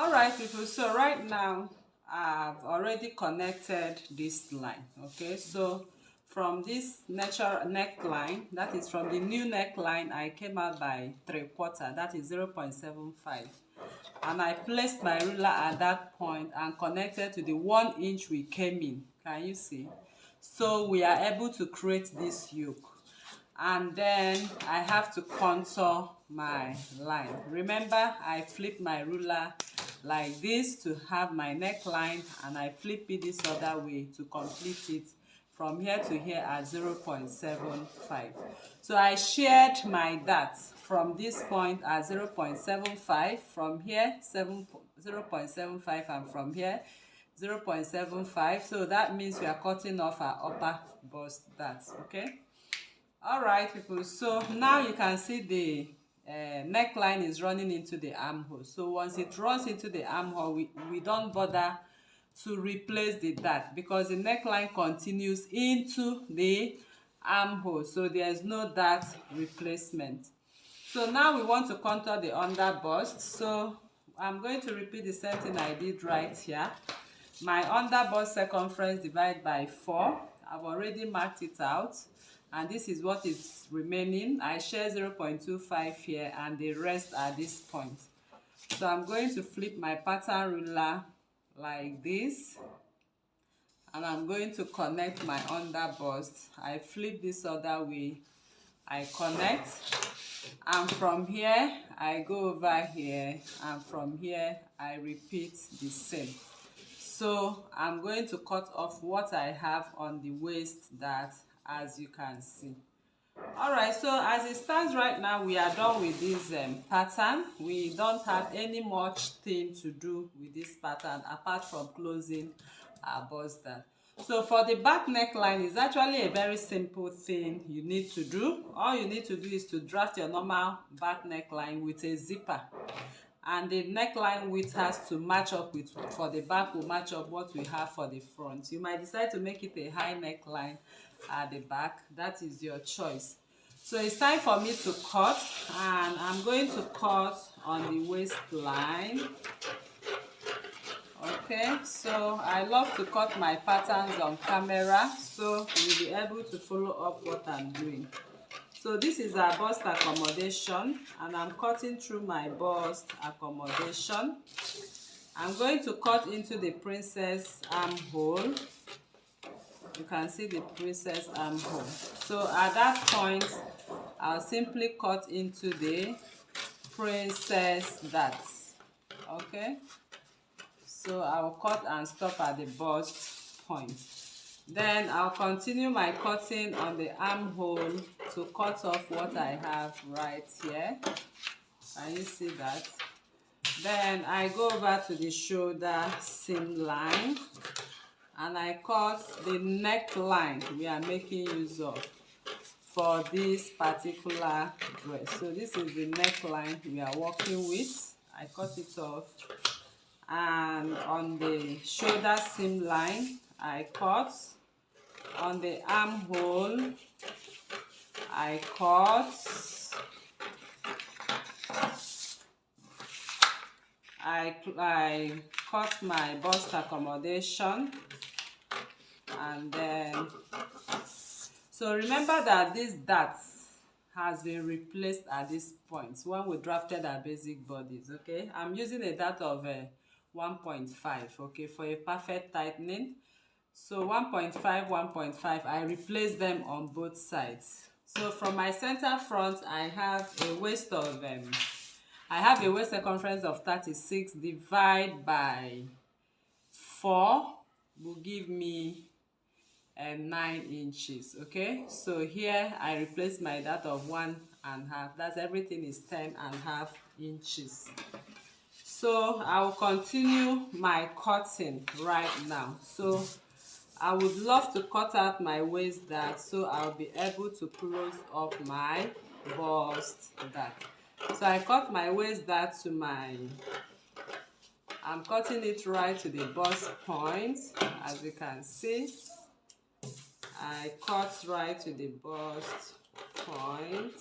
All right, people, so right now I've already connected this line. Okay, so from this natural neckline, that is from the new neckline, I came out by 3/4, that is 0.75, and I placed my ruler at that point and connected to the 1 inch we came in. Can you see? So we are able to create this yoke, and then I have to contour my line. Remember, I flip my ruler like this to have my neckline, and I flip it this other way to complete it from here to here at 0.75. So I shared my darts from this point at 0.75, from here 0.75, and from here 0.75. so that means we are cutting off our upper bust darts. Okay, all right, people, so now you can see the neckline is running into the armhole. So once it runs into the armhole, we don't bother to replace the dart because the neckline continues into the armhole, so there's no dart replacement. So now we want to contour the under bust. So I'm going to repeat the same thing I did right here. My under bust circumference divided by 4. I've already marked it out, and this is what is remaining. I share 0.25 here and the rest at this point. So I'm going to flip my pattern ruler like this, and I'm going to connect my under bust. I flip this other way, I connect, and from here I go over here, and from here I repeat the same. So I'm going to cut off what I have on the waist dart, as you can see. All right, so as it stands right now, we are done with this pattern. We don't have any much thing to do with this pattern apart from closing our bust dart. So for the back neckline, it's actually a very simple thing you need to do. All you need to do is to draft your normal back neckline with a zipper, and the neckline width has to match up with, for the back will match up what we have for the front. You might decide to make it a high neckline at the back, that is your choice. So it's time for me to cut, and I'm going to cut on the waistline. Okay, so I love to cut my patterns on camera, so you'll be able to follow up what I'm doing. So this is our bust accommodation, and I'm cutting through my bust accommodation. I'm going to cut into the princess armhole. You can see the princess armhole. So at that point, I'll simply cut into the princess darts. Okay, so I'll cut and stop at the bust point. Then I'll continue my cutting on the armhole to cut off what I have right here. Can you see that? Then I go over to the shoulder seam line, and I cut the neckline we are making use of for this particular dress. So this is the neckline we are working with. I cut it off, and on the shoulder seam line I cut. On the armhole I cut. I cut my bust accommodation, and then so remember that this dart has been replaced at this point when we drafted our basic bodies. Okay, I'm using a dart of 1.5, okay, for a perfect tightening. So 1.5, 1.5, I replace them on both sides. So from my center front, I have a waist of I have a waist circumference of 36 divided by 4 will give me 9 inches. Okay, so here I replace my dart of 1.5. That's everything is 10.5 inches. So I will continue my cutting right now. So I would love to cut out my waist dart so I'll be able to close up my bust dart. So I cut my waist dart to I'm cutting it right to the bust point, as you can see. I cut right to the bust point.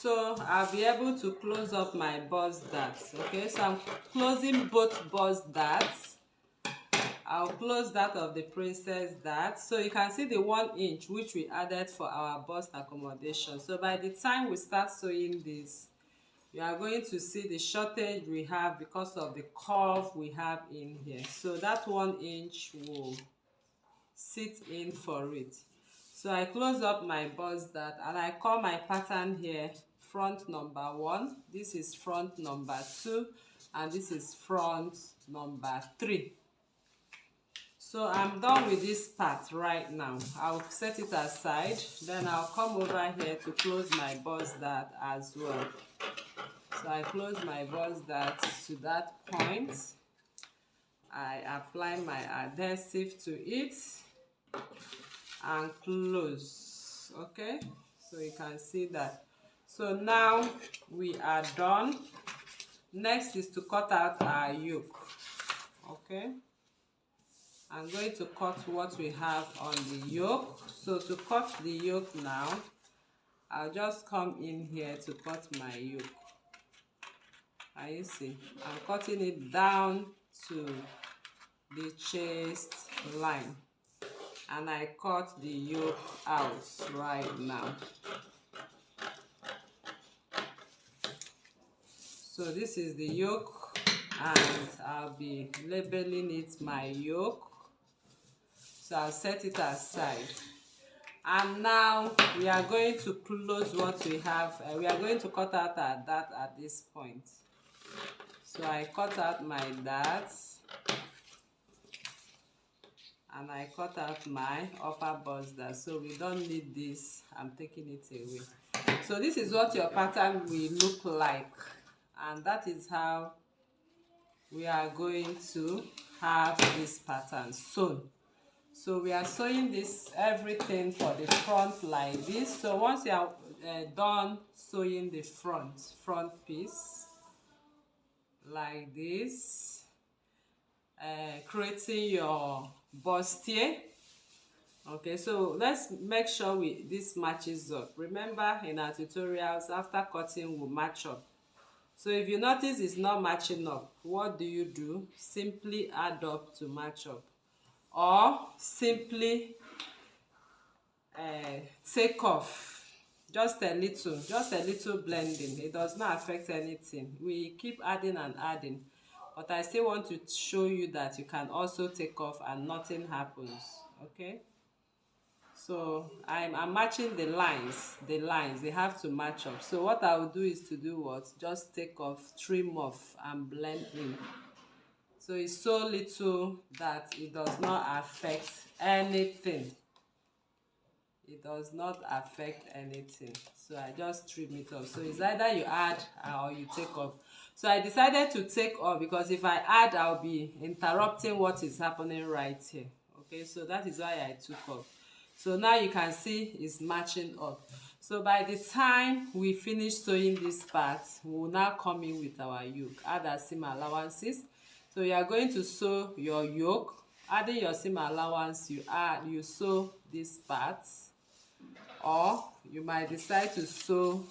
So I'll be able to close up my bust darts. Okay, so I'm closing both bust darts. I'll close that of the princess dart. So you can see the 1 inch which we added for our bust accommodation. So by the time we start sewing this, you are going to see the shortage we have because of the curve we have in here. So that 1 inch will sit in for it. So I close up my bust dart and I call my pattern here front number 1. This is front number 2 and this is front number 3. So I'm done with this part right now. I'll set it aside, then I'll come over here to close my bust dart as well. So I close my bust dart to that point. I apply my adhesive to it and close. Okay, so you can see that. So now we are done. Next is to cut out our yoke. Okay, I'm going to cut what we have on the yoke. So to cut the yoke now, I'll just come in here to cut my yoke. And you see, I'm cutting it down to the chest line. And I cut the yoke out right now. So this is the yoke, and I'll be labeling it my yoke. So I'll set it aside. And now we are going to close what we have. We are going to cut out our dart at this point. So I cut out my darts. And I cut out my upper bust dart. So we don't need this. I'm taking it away. So this is what your pattern will look like. And that is how we are going to have this pattern sewn. So we are sewing this everything for the front like this. So once you are done sewing the front piece like this, creating your bustier. Okay, so let's make sure this matches up. Remember, in our tutorials, after cutting we'll match up. So if you notice it's not matching up, what do? Simply add up to match up, or simply take off just a little blending. It does not affect anything. We keep adding and adding, but I still want to show you that you can also take off and nothing happens. Okay, so I'm matching the lines. They have to match up. So what I will do is to do what? Just take off, trim off and blend in. So it's so little that it does not affect anything. It does not affect anything. So I just trim it off. So it's either you add or you take off. So I decided to take off because if I add, I'll be interrupting what is happening right here. Okay, so that is why I took off. So now you can see it's matching up. So by the time we finish sewing this part, we will now come in with our yoke. Add our seam allowances. So you are going to sew your yoke. Adding your seam allowance, you sew this part, or you might decide to sew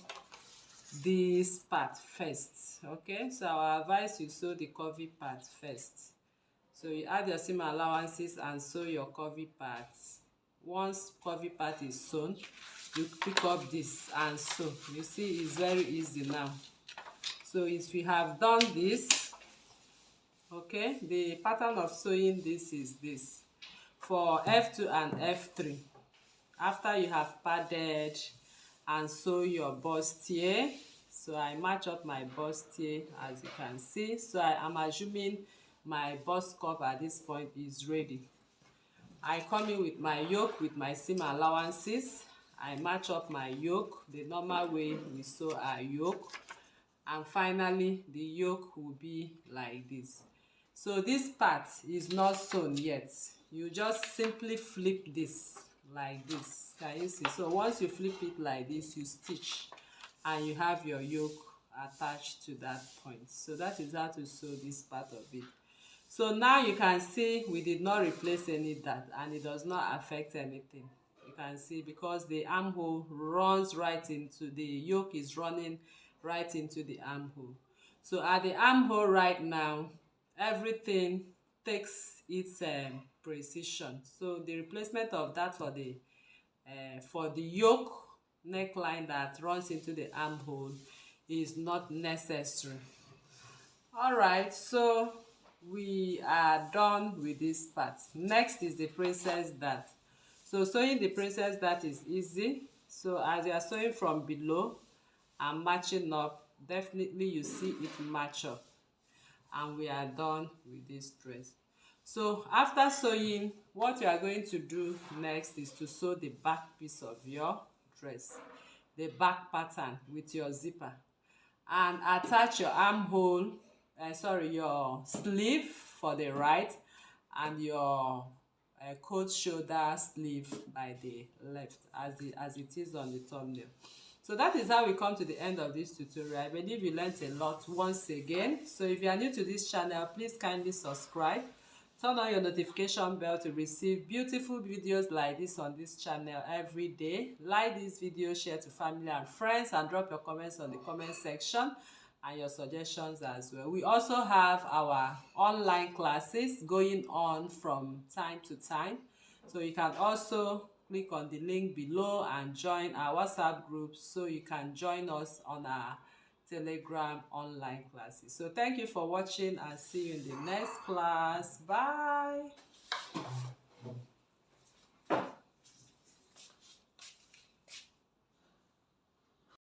this part first. Okay, so I advise you sew the curvy part first. So you add your seam allowances and sew your curvy parts. Once curvy part is sewn, you pick up this and sew. You see, it's very easy now. So if you have done this, okay, the pattern of sewing this is this. For F2 and F3, after you have padded and sew your bustier, so I match up my bustier as you can see. So I am assuming my bust cup at this point is ready. I come in with my yoke with my seam allowances. I match up my yoke the normal way we sew our yoke, and finally the yoke will be like this. So this part is not sewn yet. You just simply flip this like this. Can you see? So once you flip it like this, you stitch and you have your yoke attached to that point. So that is how to sew this part of it. So now you can see we did not replace any dart and it does not affect anything. You can see, because the armhole runs right into the yoke, is running right into the armhole. So at the armhole right now, everything takes its precision. So the replacement of that for the yoke neckline that runs into the armhole is not necessary. All right, so we are done with this part. Next is the princess dart. So sewing the princess dart is easy. So as you are sewing from below and matching up, definitely you see it match up. And we are done with this dress. So after sewing, what you are going to do next is to sew the back piece of your dress, the back pattern with your zipper, and attach your armhole, your sleeve for the right, and your coat shoulder sleeve by the left, as it is on the thumbnail. So that is how we come to the end of this tutorial. I believe you learned a lot once again. So if you are new to this channel, please kindly subscribe. Turn on your notification bell to receive beautiful videos like this on this channel every day. Like this video, share to family and friends, and drop your comments on the comment section and your suggestions as well. We also have our online classes going on from time to time. So you can also click on the link below and join our WhatsApp group, so you can join us on our Telegram online classes. So thank you for watching, and see you in the next class. Bye.